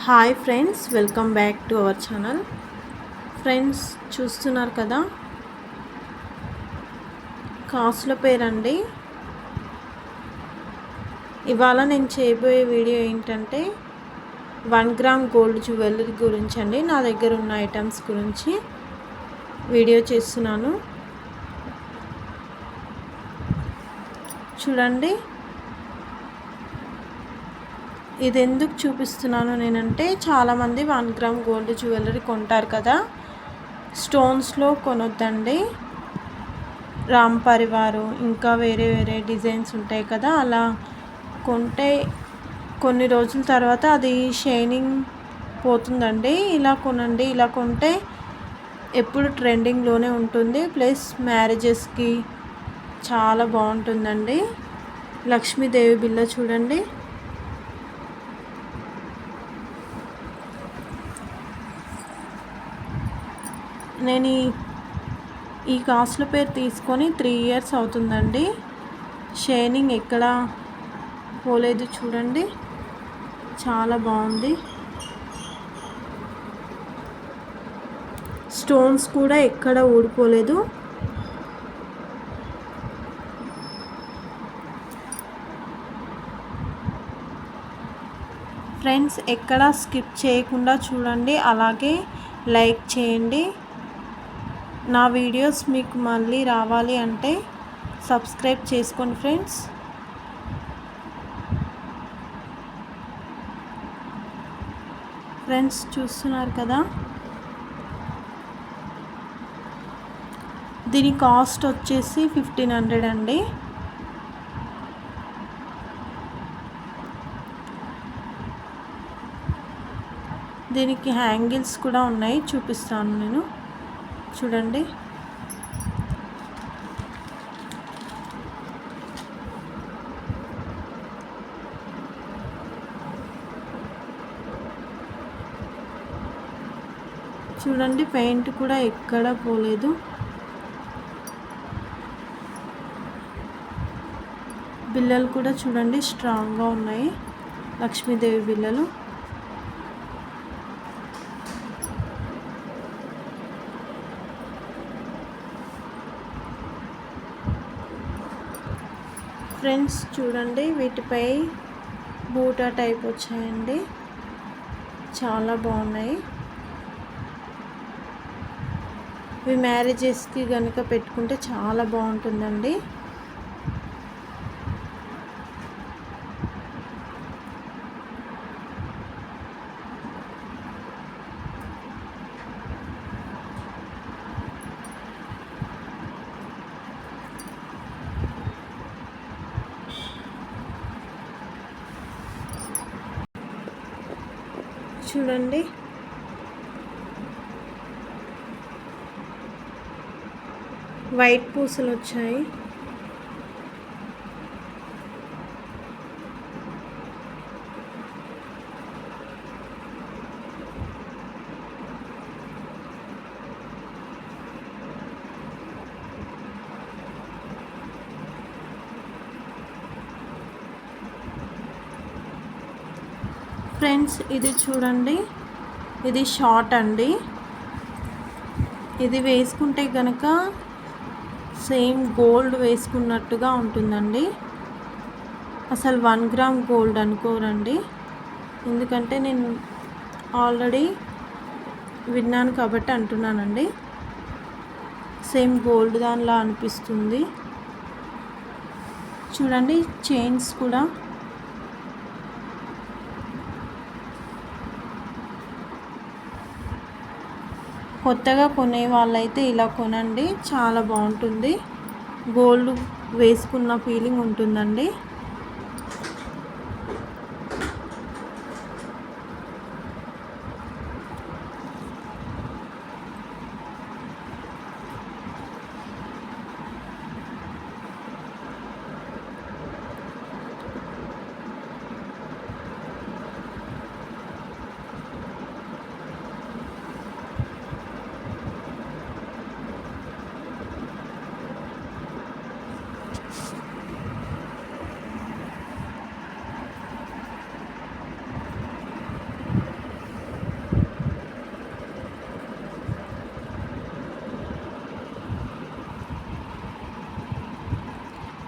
Hi friends, welcome back to our channel. Friends, చూస్తున్నారు కదా, కాసుల పేరండి. ఇవాళ నేను చేయబోయే వీడియో ఏంటంటే 1 గ్రామ్ గోల్డ్ జ్యువెలరీ గురించి అండి. నా దగ్గర ఉన్న ఐటమ్స్ గురించి వీడియో చేస్తున్నాను. చూడండి, ఇది ఎందుకు చూపిస్తున్నాను నేనంటే, చాలామంది 1 గ్రామ్ గోల్డ్ జ్యువెలరీ కొంటారు కదా, స్టోన్స్లో కొనొద్దండి. రామ్ పరివారు ఇంకా వేరే వేరే డిజైన్స్ ఉంటాయి కదా, అలా కొంటే కొన్ని రోజుల తర్వాత అది షైనింగ్ పోతుందండి. ఇలా కొనండి. ఇలా కొంటే ఎప్పుడు ట్రెండింగ్లోనే ఉంటుంది. ప్లస్ మ్యారేజెస్కి చాలా బాగుంటుందండి. లక్ష్మీదేవి బిల్ల చూడండి. నేను ఈ కాసుల పేరు తీసుకొని 3 ఇయర్స్ అవుతుందండి. షైనింగ్ ఎక్కడా పోలేదు. చూడండి, చాలా బాగుంది. స్టోన్స్ కూడా ఎక్కడ ఊడిపోలేదు. ఫ్రెండ్స్, ఎక్కడ స్కిప్ చేయకుండా చూడండి, అలాగే లైక్ చేయండి. నా వీడియోస్ మీకు మళ్ళీ రావాలి అంటే సబ్స్క్రైబ్ చేసుకోండి ఫ్రెండ్స్. ఫ్రెండ్స్, చూస్తున్నారు కదా, దీని కాస్ట్ వచ్చేసి 1500 అండి. దీనికి హ్యాంగిల్స్ కూడా ఉన్నాయి, చూపిస్తాను నేను. చూడండి, చూడండి, పెయింట్ కూడా ఎక్కడ పోలేదు. బిల్లలు కూడా చూడండి, స్ట్రాంగ్గా ఉన్నాయి. లక్ష్మీదేవి బిల్లలు. ఫ్రెండ్స్, చూడండి, వీటిపై బూటా టైప్ వచ్చాయండి. చాలా బాగున్నాయి. ఇవి మ్యారేజెస్కి కనుక పెట్టుకుంటే చాలా బాగుంటుందండి. చూడండి, వైట్ పూసలు వచ్చాయి. ఫ్రెండ్స్, ఇది చూడండి, ఇది షార్ట్ అండి. ఇది వేసుకుంటే కనుక సేమ్ గోల్డ్ వేసుకున్నట్టుగా ఉంటుందండి. అసలు 1 గ్రామ్ గోల్డ్ అనుకోరండి, ఎందుకంటే నేను ఆల్రెడీ విన్నాను కాబట్టి అంటున్నానండి. సేమ్ గోల్డ్ దానిలా అనిపిస్తుంది. చూడండి, చైన్స్ కూడా కొత్తగా కొనే వాళ్ళైతే ఇలా కొనండి, చాలా బాగుంటుంది. గోల్డ్ వేసుకున్న ఫీలింగ్ ఉంటుందండి.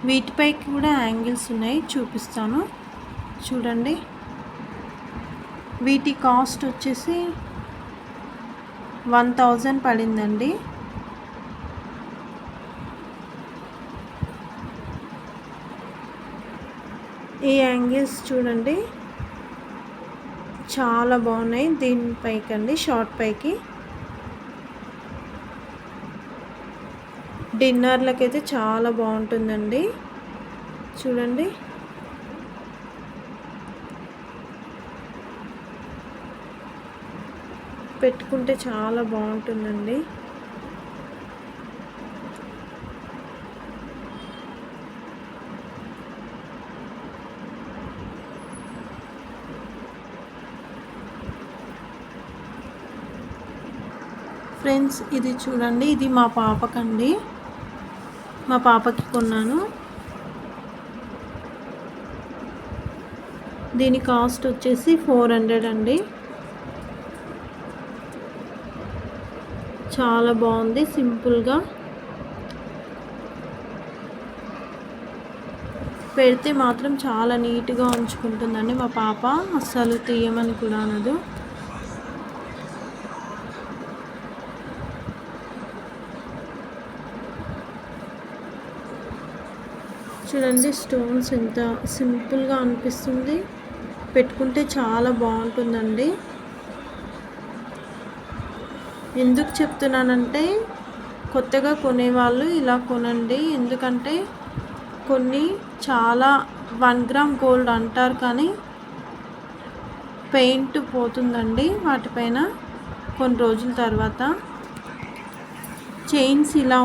వీటిపైకి కూడా యాంగిల్స్ ఉన్నాయి, చూపిస్తాను చూడండి. వీటి కాస్ట్ వచ్చేసి 1000 పడిందండి. ఈ యాంగిల్స్ చూడండి చాలా బాగున్నాయి. దీనిపైకి అండి, షార్ట్ పైకి డిన్నర్లకైతే చాలా బాగుంటుందండి. చూడండి పెట్టుకుంటే చాలా బాగుంటుందండి. ఫ్రెండ్స్ ఇది చూడండి, ఇది మా పాపకండి, మా పాపకి కొన్నాను. దీని కాస్ట్ వచ్చేసి 400 అండి. చాలా బాగుంది, సింపుల్గా పెడితే మాత్రం చాలా నీట్గా ఉంచుకుంటుందండి మా పాప. అస్సలు తీయమని కూడా అనదు. చూడండి స్టోన్స్ ఎంత సింపుల్గా అనిపిస్తుంది, పెట్టుకుంటే చాలా బాగుంటుందండి. ఎందుకు చెప్తున్నానంటే కొత్తగా కొనేవాళ్ళు ఇలా కొనండి. ఎందుకంటే కొన్ని చాలా 1 గ్రామ్ గోల్డ్ అంటారు, కానీ పెయింట్ పోతుందండి వాటిపైన కొన్ని రోజుల తర్వాత. చైన్స్ ఇలా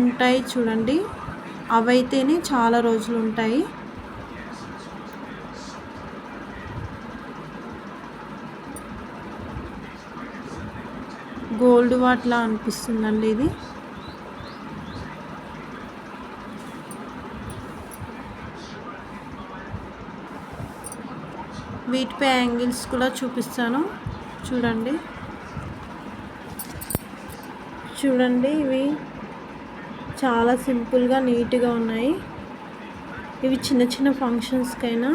ఉంటాయి చూడండి, అవైతేనే చాలా రోజులు ఉంటాయి. గోల్డ్ వాట్లా అనిపిస్తుందండి ఇది. వీటిపై యాంగిల్స్ కూడా చూపిస్తాను చూడండి. చూడండి ఇవి చాలా సింపుల్గా నీట్గా ఉన్నాయి. ఇవి చిన్న చిన్న ఫంక్షన్స్కైనా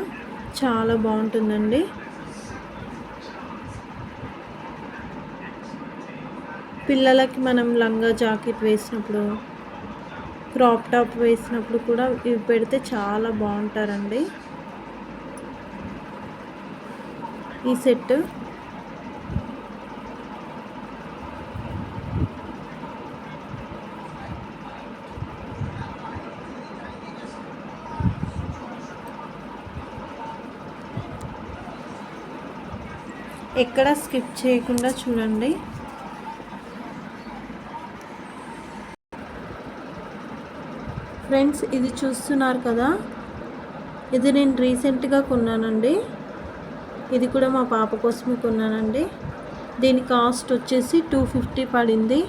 చాలా బాగుంటుందండి. పిల్లలకి మనం లంగా జాకెట్ వేసినప్పుడు, క్రాప్ టాప్ వేసినప్పుడు కూడా ఇవి పెడితే చాలా బాగుంటారండి. ఈ సెట్ ఎక్కడ స్కిప్ చేయకుండా చూడండి. ఫ్రెండ్స్ ఇది చూస్తున్నారు కదా, ఇది నేను రీసెంట్గా కొన్నానండి. ఇది కూడా మా పాప కోసమే కొన్నానండి. దీని కాస్ట్ వచ్చేసి 250 పడింది.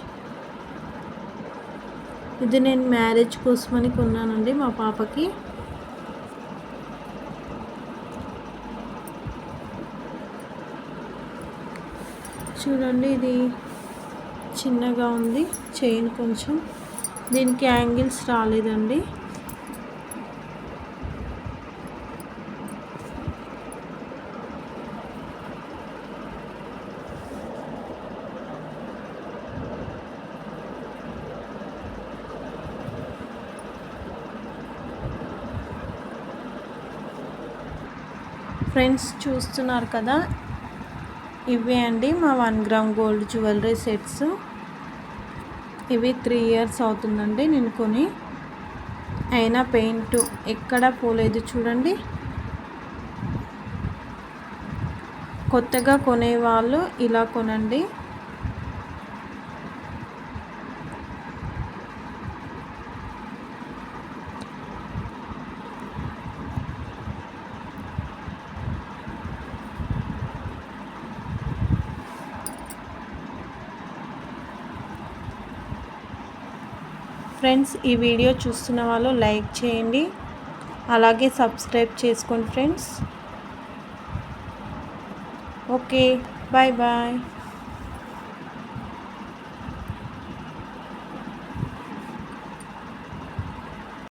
ఇది నేను మ్యారేజ్ కోసమని కొన్నానండి మా పాపకి. చూడండి ఇది చిన్నగా ఉంది చైన్, కొంచెం దీనికి యాంగిల్స్ రాలేదండి. ఫ్రెండ్స్ చూస్తున్నారు కదా, ఇవే అండి మా 1 గ్రామ్ గోల్డ్ జ్యువెలరీ సెట్స్. ఇవి 3 ఇయర్స్ అవుతుందండి నేను కొని, అయినా పెయింట్ ఎక్కడా పోలేదు చూడండి. కొత్తగా కొనేవాళ్ళు ఇలా కొనండి. ఫ్రెండ్స్ ఈ వీడియో చూస్తున్న వాళ్ళు లైక్ చేయండి, అలాగే సబ్స్క్రైబ్ చేసుకోండి ఫ్రెండ్స్. Okay bye bye.